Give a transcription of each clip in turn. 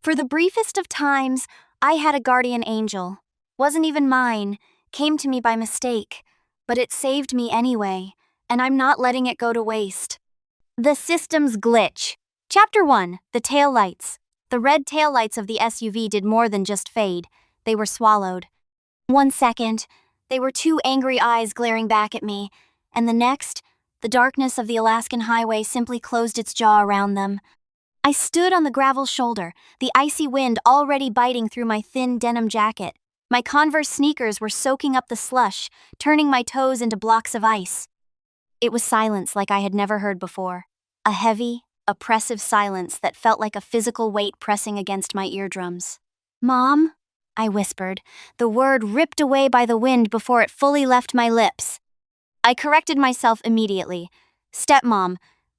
For the briefest of times, I had a guardian angel. Wasn't even mine, came to me by mistake, but it saved me anyway, and I'm not letting it go to waste. The system's glitch. Chapter 1, the taillights. The red taillights of the SUV did more than just fade. They were swallowed. 1 second, they were 2 angry eyes glaring back at me, and the next, the darkness of the Alaskan highway simply closed its jaw around them. I stood on the gravel shoulder, the icy wind already biting through my thin denim jacket. My Converse sneakers were soaking up the slush, turning my toes into blocks of ice. It was silence like I had never heard before. A heavy, oppressive silence that felt like a physical weight pressing against my eardrums. "Mom?" I whispered, the word ripped away by the wind before it fully left my lips. I corrected myself immediately. Stepmom,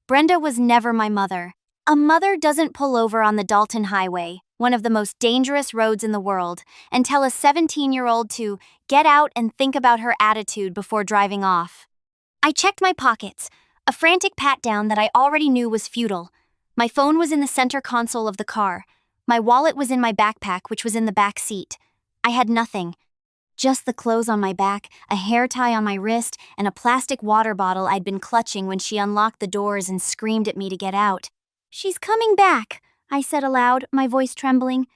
Brenda was never my mother. A mother doesn't pull over on the Dalton Highway, one of the most dangerous roads in the world, and tell a 17-year-old to get out and think about her attitude before driving off. I checked my pockets, a frantic pat-down that I already knew was futile. My phone was in the center console of the car. My wallet was in my backpack, which was in the back seat. I had nothing. Just the clothes on my back, a hair tie on my wrist, and a plastic water bottle I'd been clutching when she unlocked the doors and screamed at me to get out. "She's coming back," I said aloud, my voice trembling.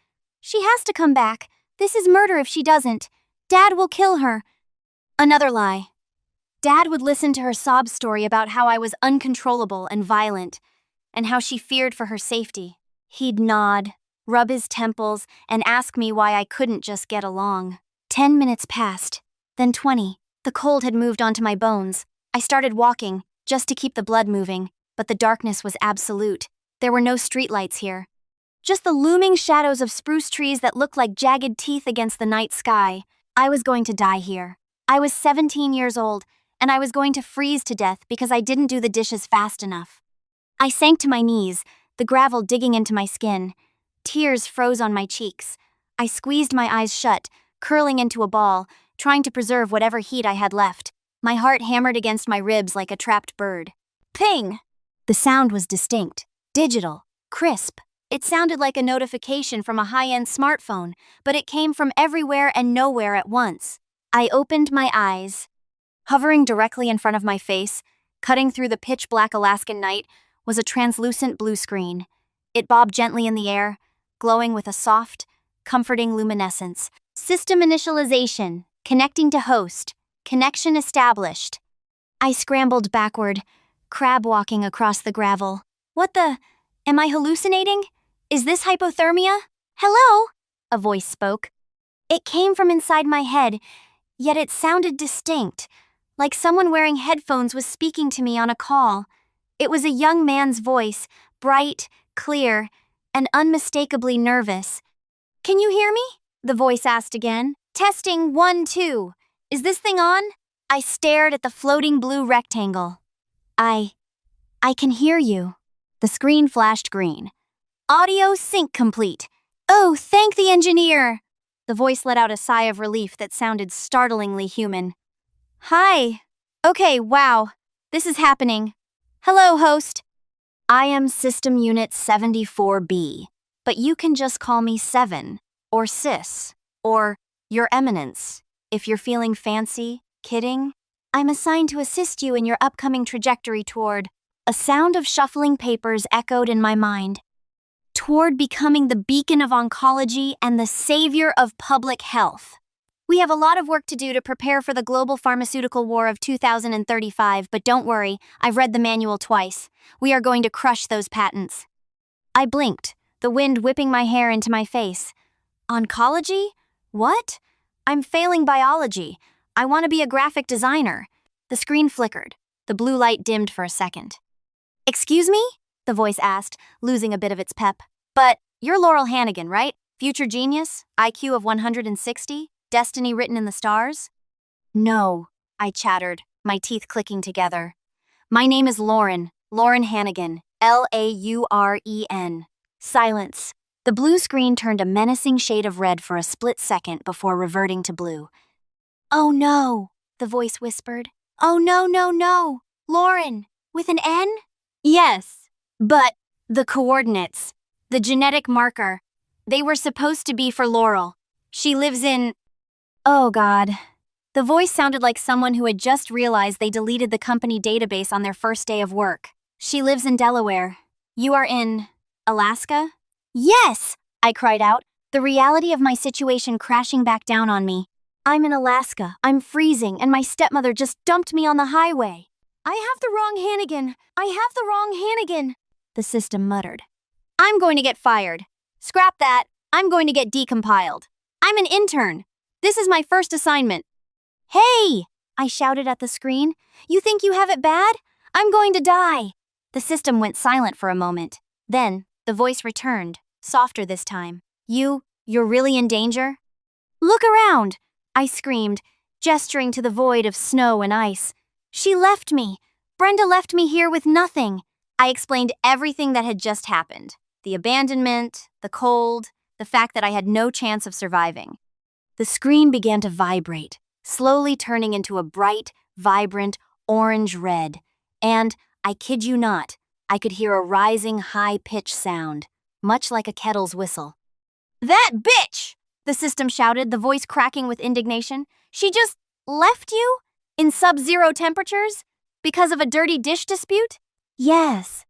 "She has to come back. This is murder if she doesn't. Dad will kill her." Another lie. Dad would listen to her sob story about how I was uncontrollable and violent, and how she feared for her safety. He'd nod, rub his temples, and ask me why I couldn't just get along. 10 minutes passed, then 20. The cold had moved onto my bones. I started walking, just to keep the blood moving, but the darkness was absolute. There were no streetlights here. Just the looming shadows of spruce trees that looked like jagged teeth against the night sky. I was going to die here. I was 17 years old, and I was going to freeze to death because I didn't do the dishes fast enough. I sank to my knees, the gravel digging into my skin. Tears froze on my cheeks. I squeezed my eyes shut, curling into a ball, trying to preserve whatever heat I had left. My heart hammered against my ribs like a trapped bird. Ping! The sound was distinct, digital, crisp. It sounded like a notification from a high-end smartphone, but it came from everywhere and nowhere at once. I opened my eyes. Hovering directly in front of my face, cutting through the pitch-black Alaskan night, was a translucent blue screen. It bobbed gently in the air, glowing with a soft, comforting luminescence. System initialization, connecting to host, connection established. I scrambled backward, crab-walking across the gravel. What the? Am I hallucinating? Is this hypothermia? "Hello?" a voice spoke. It came from inside my head, yet it sounded distinct, like someone wearing headphones was speaking to me on a call. It was a young man's voice, bright, clear, and unmistakably nervous. "Can you hear me?" the voice asked again. "Testing 1, 2. Is this thing on?" I stared at the floating blue rectangle. I can hear you." The screen flashed green. "Audio sync complete. Oh, thank the engineer." The voice let out a sigh of relief that sounded startlingly human. "Hi. Okay, wow. This is happening. Hello, host. I am System Unit 74B, but you can just call me 7, or Sis, or Your Eminence, if you're feeling fancy, kidding. I'm assigned to assist you in your upcoming trajectory toward..." A sound of shuffling papers echoed in my mind. "Toward becoming the beacon of oncology and the savior of public health. We have a lot of work to do to prepare for the global pharmaceutical war of 2035, but don't worry, I've read the manual twice. We are going to crush those patents." I blinked, the wind whipping my hair into my face. Oncology? What? I'm failing biology. I want to be a graphic designer. The screen flickered. The blue light dimmed for a second. "Excuse me?" the voice asked, losing a bit of its pep. "But you're Laurel Hannigan, right? Future genius? IQ of 160? Destiny written in the stars?" "No," I chattered, my teeth clicking together. "My name is Lauren Hannigan, Lauren. Silence. The blue screen turned a menacing shade of red for a split second before reverting to blue. "Oh no," the voice whispered. "Oh no, no, no. Lauren, with an N?" "Yes, but the coordinates, the genetic marker. They were supposed to be for Laurel. She lives in... Oh, God. The voice sounded like someone who had just realized they deleted the company database on their first day of work. She lives in Delaware. You are in... Alaska? Yes! I cried out, the reality of my situation crashing back down on me. I'm in Alaska, I'm freezing, and my stepmother just dumped me on the highway. I have the wrong Hannigan. I have the wrong Hannigan, the system muttered. I'm going to get fired. Scrap that. I'm going to get decompiled. I'm an intern. This is my first assignment. Hey! I shouted at the screen. You think you have it bad? I'm going to die. The system went silent for a moment. Then, the voice returned, softer this time. You're really in danger? Look around, I screamed, gesturing to the void of snow and ice. She left me. Brenda left me here with nothing. I explained everything that had just happened. The abandonment, the cold, the fact that I had no chance of surviving. The screen began to vibrate, slowly turning into a bright, vibrant orange-red. And, I kid you not, I could hear a rising, high-pitched sound, much like a kettle's whistle. That bitch! The system shouted, the voice cracking with indignation. She just left you? In sub-zero temperatures? Because of a dirty dish dispute? Yes.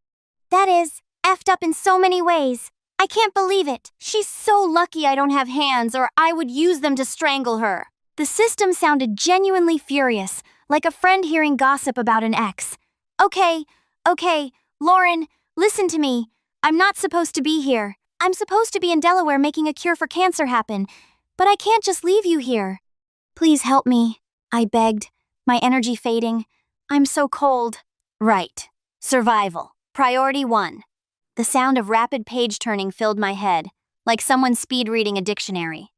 That is, effed up in so many ways. I can't believe it. She's so lucky I don't have hands, or I would use them to strangle her. The system sounded genuinely furious, like a friend hearing gossip about an ex. Okay, Lauren, listen to me. I'm not supposed to be here. I'm supposed to be in Delaware making a cure for cancer happen, but I can't just leave you here. Please help me, I begged, my energy fading. I'm so cold. Right. Survival. Priority 1. The sound of rapid page turning filled my head, like someone speed reading a dictionary.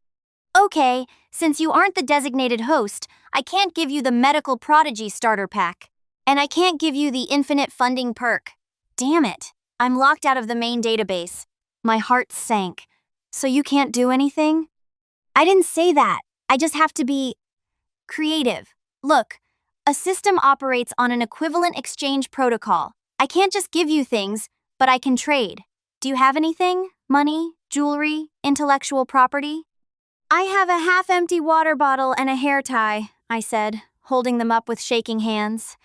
Okay, since you aren't the designated host, I can't give you the medical Prodigy starter pack. And I can't give you the infinite funding perk. Damn it. I'm locked out of the main database. My heart sank. So you can't do anything? I didn't say that. I just have to be creative. Look, a system operates on an equivalent exchange protocol. I can't just give you things, but I can trade. Do you have anything? Money, jewelry, intellectual property? I have a half-empty water bottle and a hair tie, I said, holding them up with shaking hands.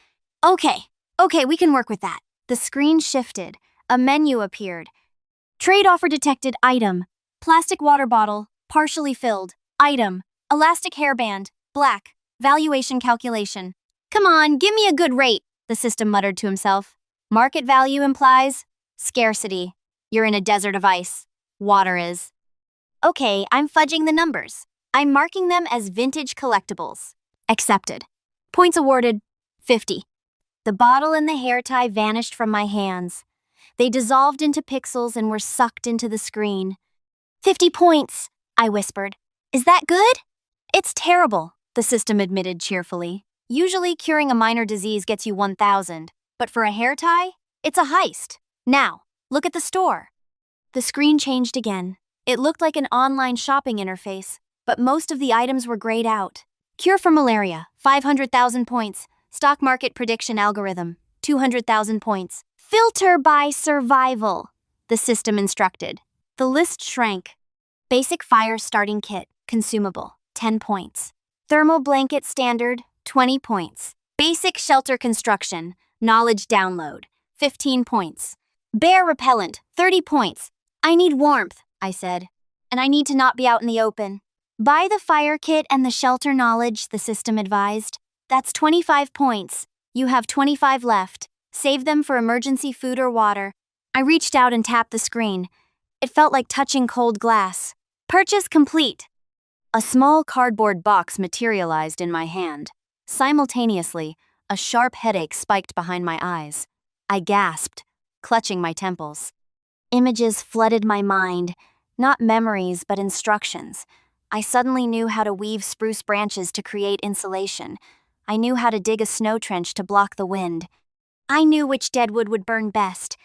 Okay, we can work with that. The screen shifted. A menu appeared. Trade offer detected. Item. Plastic water bottle, partially filled. Item. Elastic hairband, black. Valuation calculation. Come on, give me a good rate, the system muttered to himself. Market value implies scarcity. You're in a desert of ice. Water is. Okay, I'm fudging the numbers. I'm marking them as vintage collectibles. Accepted. Points awarded, 50. The bottle and the hair tie vanished from my hands. They dissolved into pixels and were sucked into the screen. 50 points, I whispered. Is that good? It's terrible, the system admitted cheerfully. Usually curing a minor disease gets you 1,000, but for a hair tie, it's a heist. Now, look at the store. The screen changed again. It looked like an online shopping interface, but most of the items were grayed out. Cure for malaria, 500,000 points. Stock market prediction algorithm, 200,000 points. Filter by survival, the system instructed. The list shrank. Basic fire starting kit, consumable, 10 points. Thermal blanket standard, 20 points. Basic shelter construction, knowledge download, 15 points. Bear repellent, 30 points. I need warmth, I said, and I need to not be out in the open. Buy the fire kit and the shelter knowledge, the system advised. That's 25 points. You have 25 left. Save them for emergency food or water. I reached out and tapped the screen. It felt like touching cold glass. Purchase complete. A small cardboard box materialized in my hand. Simultaneously, a sharp headache spiked behind my eyes. I gasped, clutching my temples. Images flooded my mind, not memories but instructions. I suddenly knew how to weave spruce branches to create insulation. I knew how to dig a snow trench to block the wind. I knew which deadwood would burn best.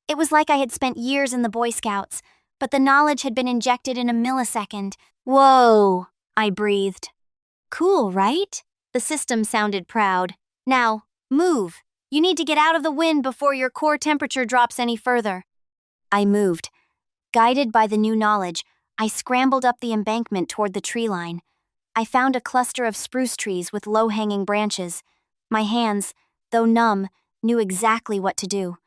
It was like I had spent years in the Boy Scouts, but the knowledge had been injected in a millisecond. Whoa, I breathed. Cool, right? The system sounded proud. Now, move. You need to get out of the wind before your core temperature drops any further. I moved. Guided by the new knowledge, I scrambled up the embankment toward the tree line. I found a cluster of spruce trees with low-hanging branches. My hands, though numb, knew exactly what to do.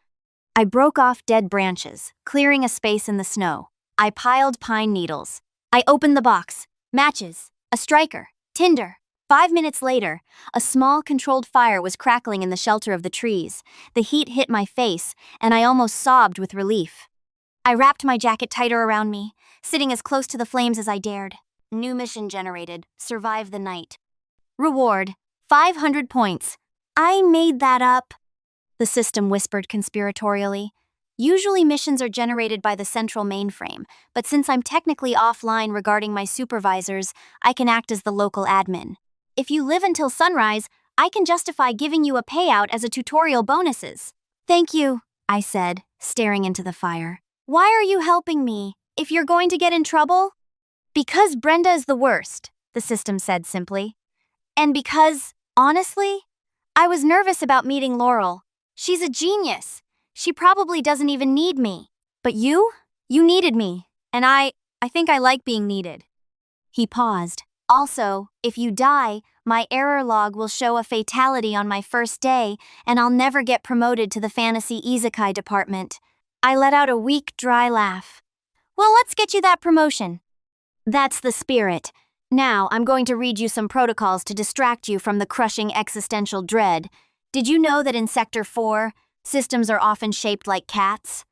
I broke off dead branches, clearing a space in the snow. I piled pine needles. I opened the box. Matches, a striker, tinder. 5 minutes later, a small controlled fire was crackling in the shelter of the trees. The heat hit my face, and I almost sobbed with relief. I wrapped my jacket tighter around me, sitting as close to the flames as I dared. New mission generated. Survive the night. Reward, 500 points. I made that up, the system whispered conspiratorially. Usually missions are generated by the central mainframe, but since I'm technically offline regarding my supervisors, I can act as the local admin. If you live until sunrise, I can justify giving you a payout as a tutorial bonuses. Thank you, I said, staring into the fire. Why are you helping me? If you're going to get in trouble? Because Brenda is the worst, the system said simply. And because, honestly, I was nervous about meeting Laurel. She's a genius. She probably doesn't even need me. But you needed me, and I think I like being needed. He paused. Also, if you die, my error log will show a fatality on my first day, and I'll never get promoted to the fantasy isekai department. I let out a weak, dry laugh. Well, let's get you that promotion. That's the spirit. Now, I'm going to read you some protocols to distract you from the crushing existential dread. Did you know that in Sector 4, systems are often shaped like cats?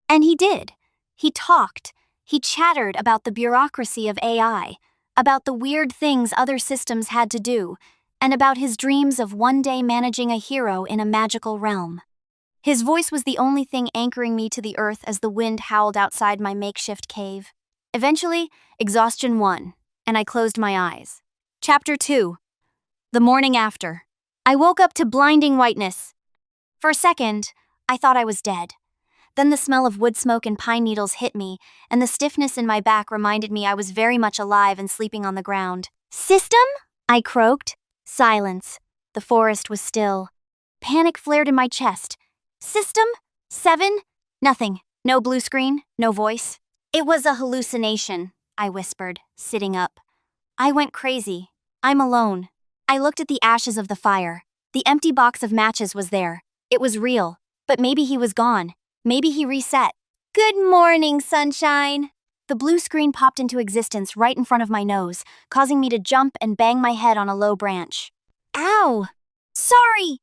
And he did. He talked. He chattered about the bureaucracy of AI, about the weird things other systems had to do, and about his dreams of one day managing a hero in a magical realm. His voice was the only thing anchoring me to the earth as the wind howled outside my makeshift cave. Eventually, exhaustion won, and I closed my eyes. Chapter 2. The morning after. I woke up to blinding whiteness. For a second, I thought I was dead. Then the smell of wood smoke and pine needles hit me, and the stiffness in my back reminded me I was very much alive and sleeping on the ground. System? I croaked. Silence. The forest was still. Panic flared in my chest. System? 7? Nothing. No blue screen, no voice. It was a hallucination, I whispered, sitting up. I went crazy. I'm alone. I looked at the ashes of the fire. The empty box of matches was there. It was real, but maybe he was gone. Maybe he reset. Good morning, sunshine. The blue screen popped into existence right in front of my nose, causing me to jump and bang my head on a low branch. Ow! Sorry!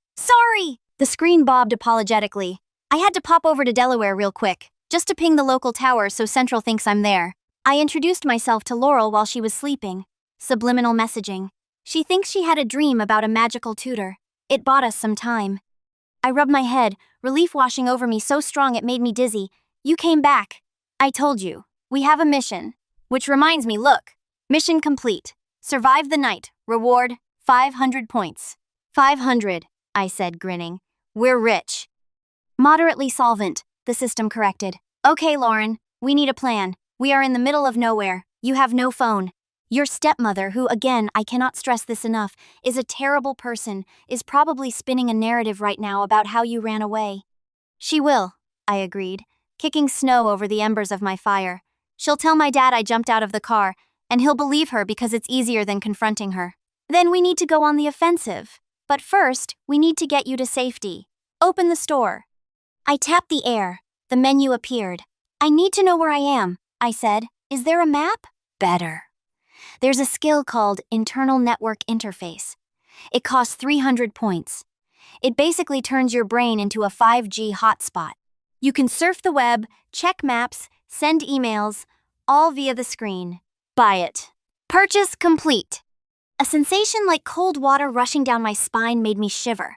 The screen bobbed apologetically. I had to pop over to Delaware real quick, just to ping the local tower so Central thinks I'm there. I introduced myself to Laurel while she was sleeping. Subliminal messaging. She thinks she had a dream about a magical tutor. It bought us some time. I rubbed my head, relief washing over me so strong it made me dizzy. You came back. I told you. We have a mission. Which reminds me, look. Mission complete. Survive the night. Reward, 500 points. 500, I said, grinning. We're rich. Moderately solvent, the system corrected. Okay, Lauren, we need a plan. We are in the middle of nowhere. You have no phone. Your stepmother, who, again, I cannot stress this enough, is a terrible person, is probably spinning a narrative right now about how you ran away. She will, I agreed, kicking snow over the embers of my fire. She'll tell my dad I jumped out of the car, and he'll believe her because it's easier than confronting her. Then we need to go on the offensive. But first, we need to get you to safety. Open the store. I tapped the air. The menu appeared. I need to know where I am, I said. Is there a map? Better. There's a skill called Internal Network Interface. It costs 300 points. It basically turns your brain into a 5G hotspot. You can surf the web, check maps, send emails, all via the screen. Buy it. Purchase complete. A sensation like cold water rushing down my spine made me shiver.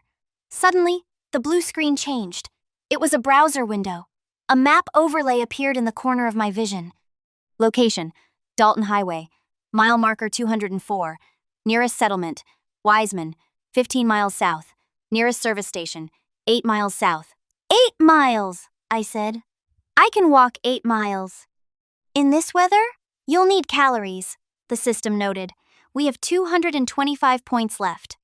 Suddenly, the blue screen changed. It was a browser window. A map overlay appeared in the corner of my vision. Location, Dalton Highway, mile marker 204. Nearest settlement, Wiseman, 15 miles south. Nearest service station, 8 miles south. 8 miles, I said. I can walk 8 miles. In this weather, you'll need calories, the system noted. We have 225 points left.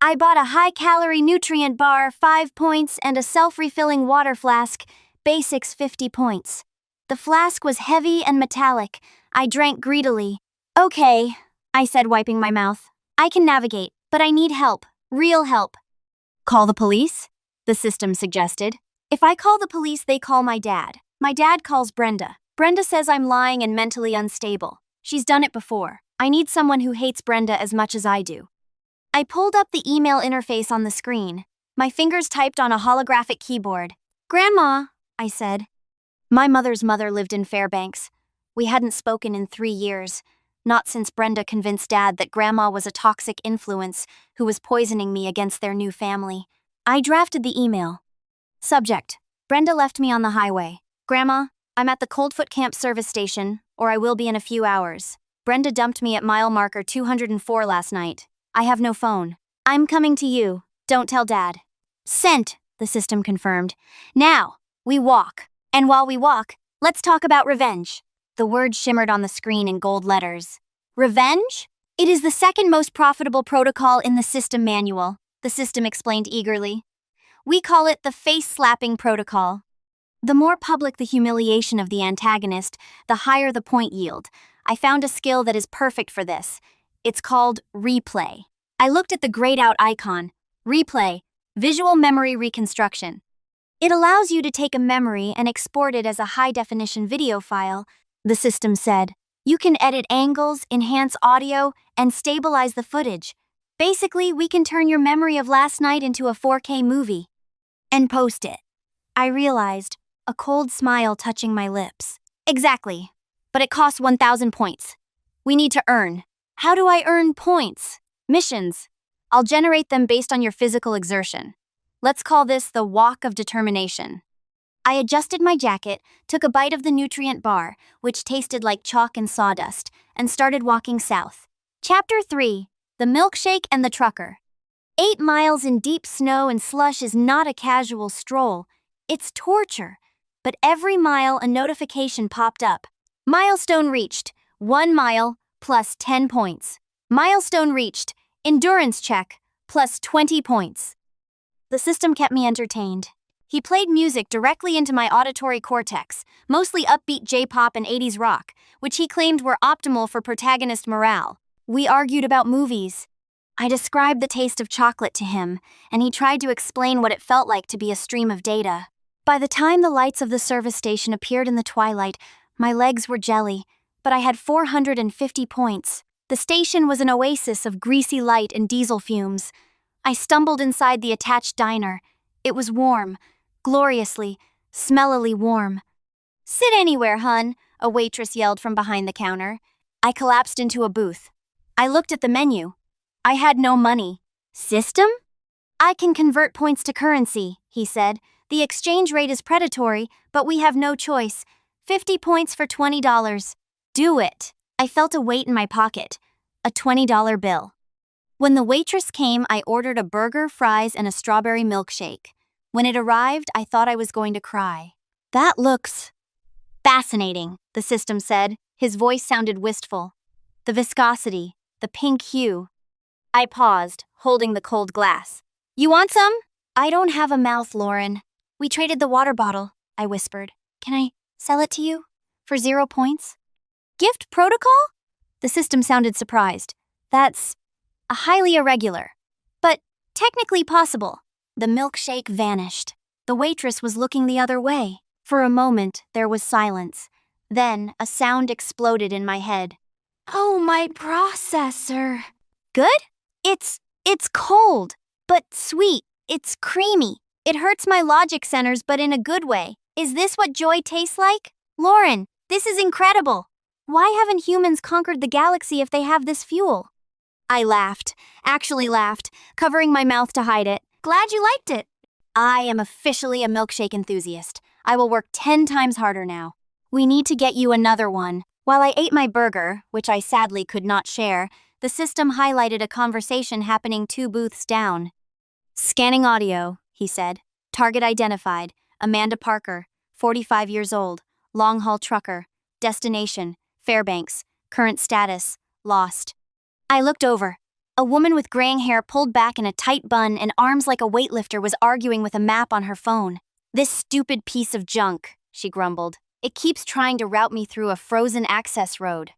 I bought a high-calorie nutrient bar, 5 points, and a self-refilling water flask, basics 50 points. The flask was heavy and metallic. I drank greedily. Okay, I said, wiping my mouth. I can navigate, but I need help. Real help. Call the police? The system suggested. If I call the police, they call my dad. My dad calls Brenda. Brenda says I'm lying and mentally unstable. She's done it before. I need someone who hates Brenda as much as I do. I pulled up the email interface on the screen. My fingers typed on a holographic keyboard. Grandma, I said. My mother's mother lived in Fairbanks. We hadn't spoken in 3 years, not since Brenda convinced Dad that Grandma was a toxic influence who was poisoning me against their new family. I drafted the email. Subject: Brenda left me on the highway. Grandma, I'm at the Coldfoot Camp service station, or I will be in a few hours. Brenda dumped me at mile marker 204 last night. I have no phone. I'm coming to you. Don't tell Dad. Sent, the system confirmed. Now, we walk. And while we walk, let's talk about revenge. The word shimmered on the screen in gold letters. Revenge? It is the second most profitable protocol in the system manual, the system explained eagerly. We call it the face-slapping protocol. The more public the humiliation of the antagonist, the higher the point yield. I found a skill that is perfect for this. It's called replay. I looked at the grayed out icon. Replay, visual memory reconstruction. It allows you to take a memory and export it as a high-definition video file, the system said. You can edit angles, enhance audio, and stabilize the footage. Basically, we can turn your memory of last night into a 4K movie. And post it. I realized, a cold smile touching my lips. Exactly. But it costs 1,000 points. We need to earn. How do I earn points? Missions. I'll generate them based on your physical exertion. Let's call this the walk of determination. I adjusted my jacket, took a bite of the nutrient bar, which tasted like chalk and sawdust, and started walking south. Chapter 3. The Milkshake and the Trucker. 8 miles in deep snow and slush is not a casual stroll. It's torture. But every mile a notification popped up. Milestone reached. 1 mile, plus 10 points. Milestone reached. Endurance check, plus 20 points. The system kept me entertained. He played music directly into my auditory cortex, mostly upbeat J-pop and 80s rock, which he claimed were optimal for protagonist morale. We argued about movies. I described the taste of chocolate to him, and he tried to explain what it felt like to be a stream of data. By the time the lights of the service station appeared in the twilight, my legs were jelly, but I had 450 points. The station was an oasis of greasy light and diesel fumes. I stumbled inside the attached diner. It was warm, gloriously, smellily warm. Sit anywhere, hun, a waitress yelled from behind the counter. I collapsed into a booth. I looked at the menu. I had no money. System? I can convert points to currency, he said. The exchange rate is predatory, but we have no choice. 50 points for $20. Do it. I felt a weight in my pocket. A $20 bill. When the waitress came, I ordered a burger, fries, and a strawberry milkshake. When it arrived, I thought I was going to cry. That looks fascinating, the system said. His voice sounded wistful. The viscosity, the pink hue. I paused, holding the cold glass. You want some? I don't have a mouth, Lauren. We traded the water bottle, I whispered. Can I sell it to you? For 0 points? Gift protocol? The system sounded surprised. That's highly irregular, but technically possible. The milkshake vanished. The waitress was looking the other way. For a moment, there was silence. Then, a sound exploded in my head. Oh, my processor. Good? It's cold, but sweet. It's creamy. It hurts my logic centers, but in a good way. Is this what joy tastes like? Lauren, this is incredible. Why haven't humans conquered the galaxy if they have this fuel? I laughed, actually laughed, covering my mouth to hide it. Glad you liked it. I am officially a milkshake enthusiast. I will work 10 times harder now. We need to get you another one. While I ate my burger, which I sadly could not share, the system highlighted a conversation happening 2 booths down. Scanning audio, he said. Target identified. Amanda Parker, 45 years old, long-haul trucker. Destination, Fairbanks. Current status, lost. I looked over. A woman with graying hair pulled back in a tight bun and arms like a weightlifter was arguing with a map on her phone. This stupid piece of junk, she grumbled. It keeps trying to route me through a frozen access road.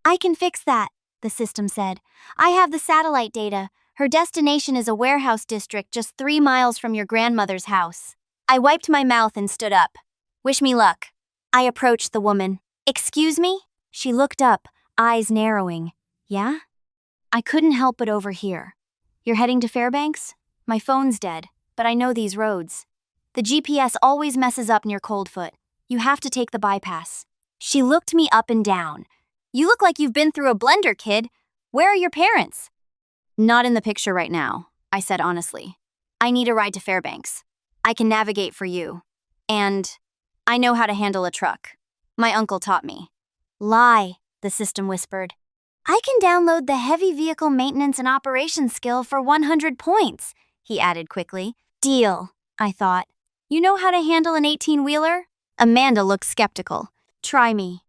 I can fix that, the system said. I have the satellite data. Her destination is a warehouse district just 3 miles from your grandmother's house. I wiped my mouth and stood up. Wish me luck. I approached the woman. Excuse me? She looked up, eyes narrowing. Yeah? I couldn't help but overhear. You're heading to Fairbanks? My phone's dead, but I know these roads. The GPS always messes up near Coldfoot. You have to take the bypass. She looked me up and down. You look like you've been through a blender, kid. Where are your parents? Not in the picture right now, I said honestly. I need a ride to Fairbanks. I can navigate for you. And I know how to handle a truck. My uncle taught me. Lie, the system whispered. I can download the heavy vehicle maintenance and operations skill for 100 points, he added quickly. Deal, I thought. You know how to handle an 18-wheeler? Amanda looked skeptical. Try me.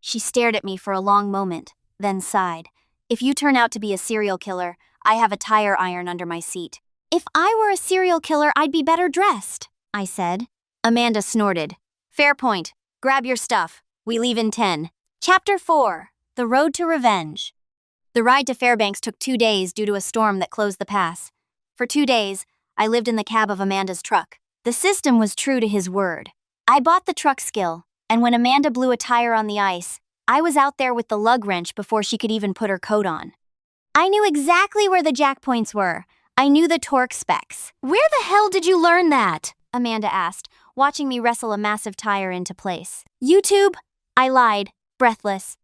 She stared at me for a long moment, then sighed. If you turn out to be a serial killer, I have a tire iron under my seat. If I were a serial killer, I'd be better dressed, I said. Amanda snorted. Fair point. Grab your stuff. We leave in 10. Chapter 4. The Road to Revenge. The ride to Fairbanks took 2 days due to a storm that closed the pass. For 2 days, I lived in the cab of Amanda's truck. The system was true to his word. I bought the truck skill, and when Amanda blew a tire on the ice, I was out there with the lug wrench before she could even put her coat on. I knew exactly where the jack points were. I knew the torque specs. Where the hell did you learn that? Amanda asked, watching me wrestle a massive tire into place. YouTube? I lied, breathless.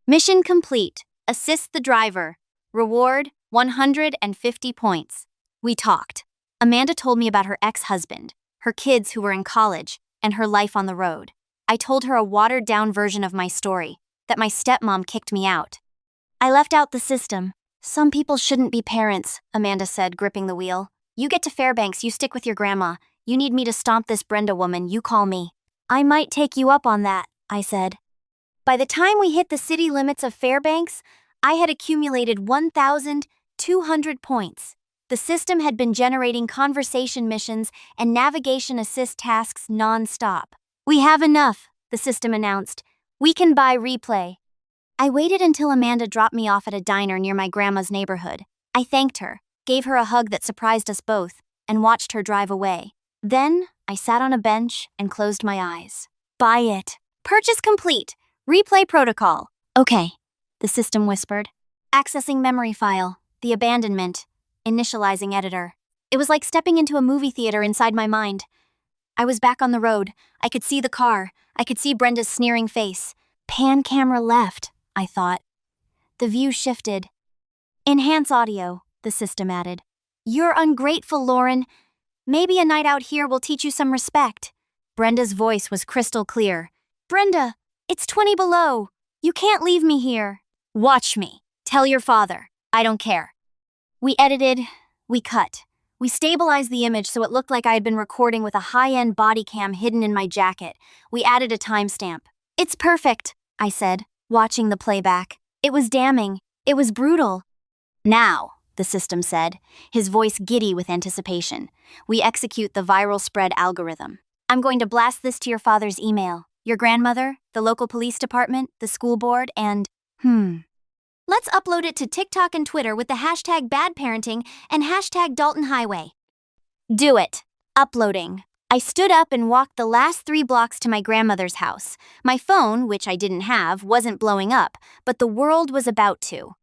Mission complete. Assist the driver. Reward, 150 points. We talked. Amanda told me about her ex-husband, her kids who were in college, and her life on the road. I told her a watered-down version of my story, that my stepmom kicked me out. I left out the system. Some people shouldn't be parents, Amanda said, gripping the wheel. You get to Fairbanks, you stick with your grandma. You need me to stomp this Brenda woman, you call me. I might take you up on that, I said. By the time we hit the city limits of Fairbanks, I had accumulated 1,200 points. The system had been generating conversation missions and navigation assist tasks non-stop. We have enough, the system announced. We can buy replay. I waited until Amanda dropped me off at a diner near my grandma's neighborhood. I thanked her, gave her a hug that surprised us both, and watched her drive away. Then, I sat on a bench and closed my eyes. Buy it. Purchase complete. Replay protocol. Okay, the system whispered. Accessing memory file. The abandonment. Initializing editor. It was like stepping into a movie theater inside my mind. I was back on the road. I could see the car. I could see Brenda's sneering face. Pan camera left, I thought. The view shifted. Enhance audio, the system added. You're ungrateful, Lauren. Maybe a night out here will teach you some respect. Brenda's voice was crystal clear. Brenda, it's 20 below. You can't leave me here. Watch me. Tell your father. I don't care. We edited. We cut. We stabilized the image so it looked like I had been recording with a high-end body cam hidden in my jacket. We added a timestamp. It's perfect, I said, watching the playback. It was damning. It was brutal. Now, the system said, his voice giddy with anticipation. We execute the viral spread algorithm. I'm going to blast this to your father's email, your grandmother, the local police department, the school board, and, Let's upload it to TikTok and Twitter with the hashtag badparenting and hashtag Dalton Highway. Do it. Uploading. I stood up and walked the last 3 blocks to my grandmother's house. My phone, which I didn't have, wasn't blowing up, but the world was about to.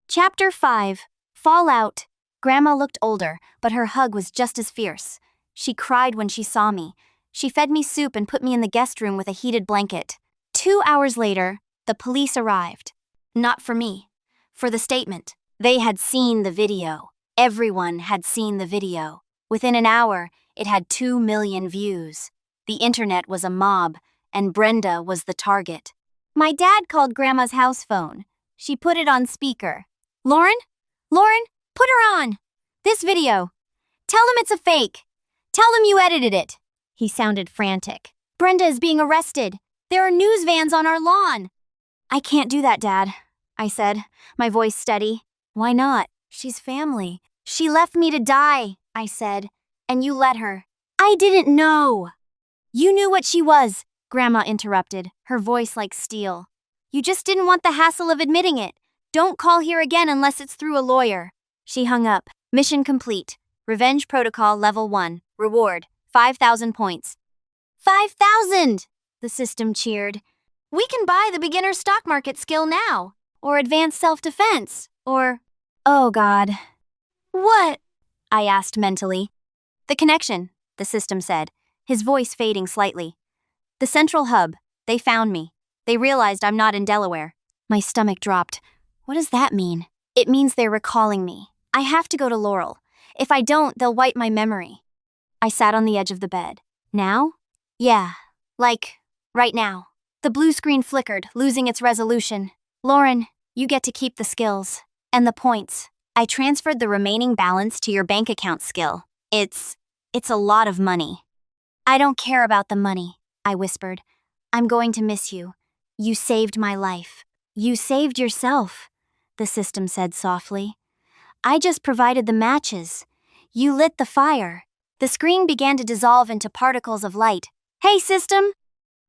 Chapter 5. Fallout. Grandma looked older, but her hug was just as fierce. She cried when she saw me. She fed me soup and put me in the guest room with a heated blanket. 2 hours later, the police arrived. Not for me. For the statement. They had seen the video. Everyone had seen the video. Within an hour, it had 2 million views. The internet was a mob, and Brenda was the target. My dad called Grandma's house phone. She put it on speaker. Lauren, put her on. This video. Tell him it's a fake. Tell him you edited it. He sounded frantic. Brenda is being arrested. There are news vans on our lawn. I can't do that, Dad, I said, my voice steady. Why not? She's family. She left me to die, I said, and you let her. I didn't know. You knew what she was. Grandma interrupted, her voice like steel. You just didn't want the hassle of admitting it. Don't call here again unless it's through a lawyer. She hung up. Mission complete. Revenge Protocol Level 1. Reward, 5,000 points. 5,000! The system cheered. We can buy the beginner stock market skill now. Or advanced self-defense. Or... Oh, God. What? I asked mentally. The connection, the system said, his voice fading slightly. The central hub. They found me. They realized I'm not in Delaware. My stomach dropped. What does that mean? It means they're recalling me. I have to go to Laurel. If I don't, they'll wipe my memory. I sat on the edge of the bed. Now? Yeah, like, right now. The blue screen flickered, losing its resolution. Lauren, you get to keep the skills. And the points. I transferred the remaining balance to your bank account skill. It's a lot of money. I don't care about the money, I whispered. I'm going to miss you. You saved my life. You saved yourself, the system said softly. I just provided the matches. You lit the fire. The screen began to dissolve into particles of light. Hey, system?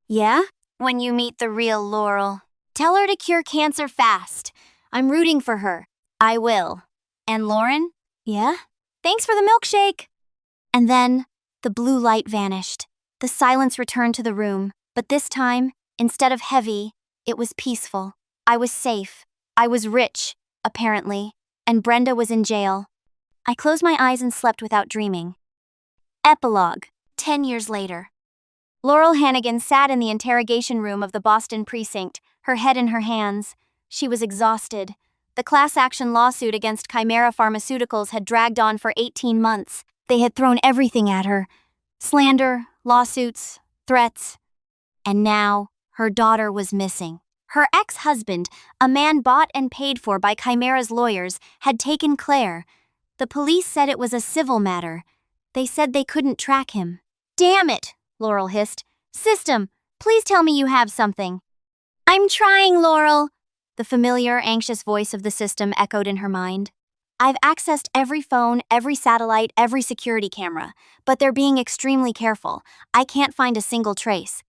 Yeah? When you meet the real Laurel, tell her to cure cancer fast. I'm rooting for her. I will. And Lauren? Yeah? Thanks for the milkshake. And then, the blue light vanished. The silence returned to the room, but this time, instead of heavy, it was peaceful. I was safe. I was rich, apparently, and Brenda was in jail. I closed my eyes and slept without dreaming. Epilogue, 10 years later. Laurel Hannigan sat in the interrogation room of the Boston precinct, her head in her hands. She was exhausted. The class action lawsuit against Chimera Pharmaceuticals had dragged on for 18 months. They had thrown everything at her. Slander, lawsuits, threats. And now, her daughter was missing. Her ex-husband, a man bought and paid for by Chimera's lawyers, had taken Claire. The police said it was a civil matter. They said they couldn't track him. Damn it, Laurel hissed. System, please tell me you have something. I'm trying, Laurel. The familiar, anxious voice of the system echoed in her mind. I've accessed every phone, every satellite, every security camera, but they're being extremely careful. I can't find a single trace.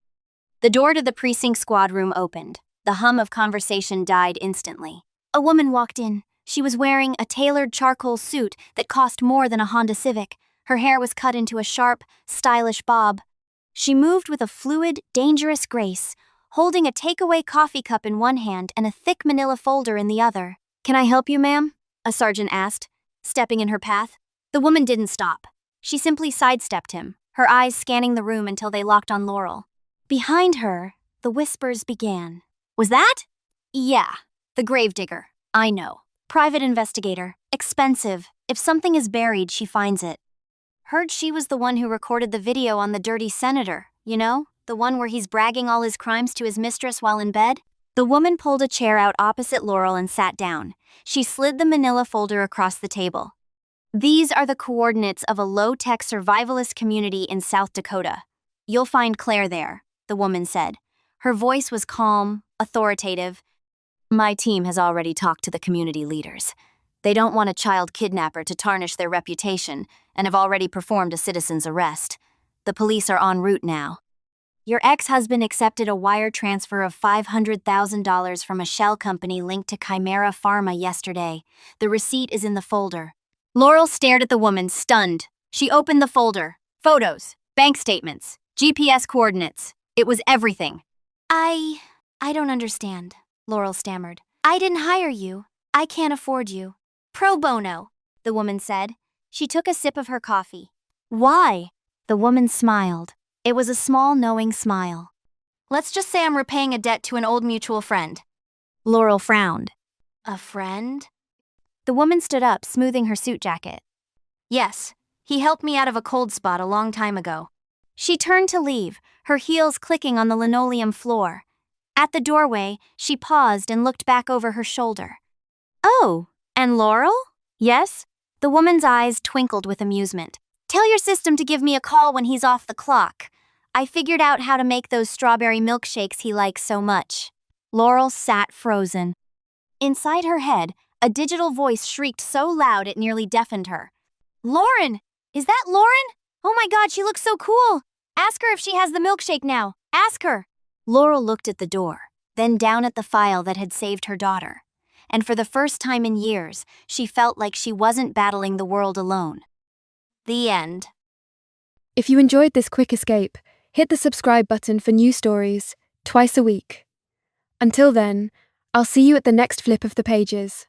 The door to the precinct squad room opened. The hum of conversation died instantly. A woman walked in. She was wearing a tailored charcoal suit that cost more than a Honda Civic. Her hair was cut into a sharp, stylish bob. She moved with a fluid, dangerous grace, holding a takeaway coffee cup in one hand and a thick manila folder in the other. Can I help you, ma'am? A sergeant asked, stepping in her path. The woman didn't stop. She simply sidestepped him, her eyes scanning the room until they locked on Laurel. Behind her, the whispers began. Was that? Yeah, the gravedigger. I know. Private investigator. Expensive. If something is buried, she finds it. Heard she was the one who recorded the video on the dirty senator, you know? The one where he's bragging all his crimes to his mistress while in bed? The woman pulled a chair out opposite Laurel and sat down. She slid the manila folder across the table. These are the coordinates of a low-tech survivalist community in South Dakota. You'll find Claire there, the woman said. Her voice was calm, authoritative. My team has already talked to the community leaders. They don't want a child kidnapper to tarnish their reputation and have already performed a citizen's arrest. The police are en route now. Your ex-husband accepted a wire transfer of $500,000 from a shell company linked to Chimera Pharma yesterday. The receipt is in the folder. Laurel stared at the woman, stunned. She opened the folder. Photos, bank statements, GPS coordinates. It was everything. I don't understand, Laurel stammered. I didn't hire you. I can't afford you. Pro bono, the woman said. She took a sip of her coffee. Why? The woman smiled. It was a small, knowing smile. Let's just say I'm repaying a debt to an old mutual friend. Laurel frowned. A friend? The woman stood up, smoothing her suit jacket. Yes, he helped me out of a cold spot a long time ago. She turned to leave, her heels clicking on the linoleum floor. At the doorway, she paused and looked back over her shoulder. Oh, and Laurel? Yes? The woman's eyes twinkled with amusement. Tell your system to give me a call when he's off the clock. I figured out how to make those strawberry milkshakes he likes so much. Laurel sat frozen. Inside her head, a digital voice shrieked so loud it nearly deafened her. Lauren! Is that Lauren? Oh my God, she looks so cool! Ask her if she has the milkshake now. Ask her. Laurel looked at the door, then down at the file that had saved her daughter. And for the first time in years, she felt like she wasn't battling the world alone. The end. If you enjoyed this quick escape, hit the subscribe button for new stories twice a week. Until then, I'll see you at the next flip of the pages.